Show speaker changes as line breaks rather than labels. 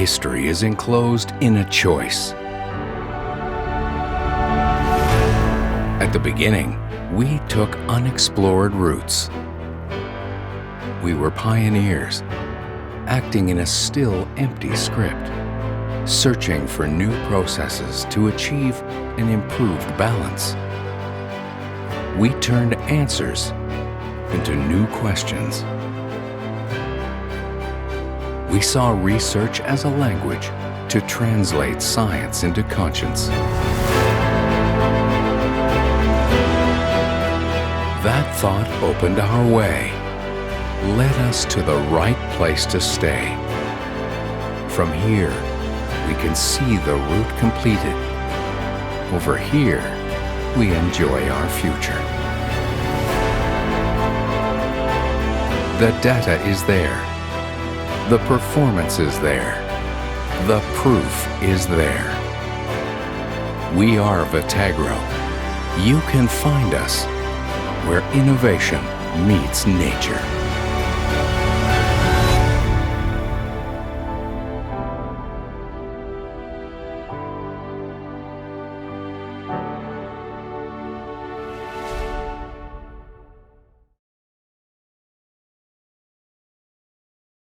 history is enclosed in a choice. At the beginning, we took unexplored routes. We were pioneers, acting in a still empty script, searching for new processes to achieve an improved balance. We turned answers into new questions. We saw research as a language to translate science into conscience. That thought opened our way, led us to the right place to stay. From here, we can see the route completed. Over here, we enjoy our future. The data is there. The performance is there. The proof is there. We are Vetagro. You can find us where innovation meets nature.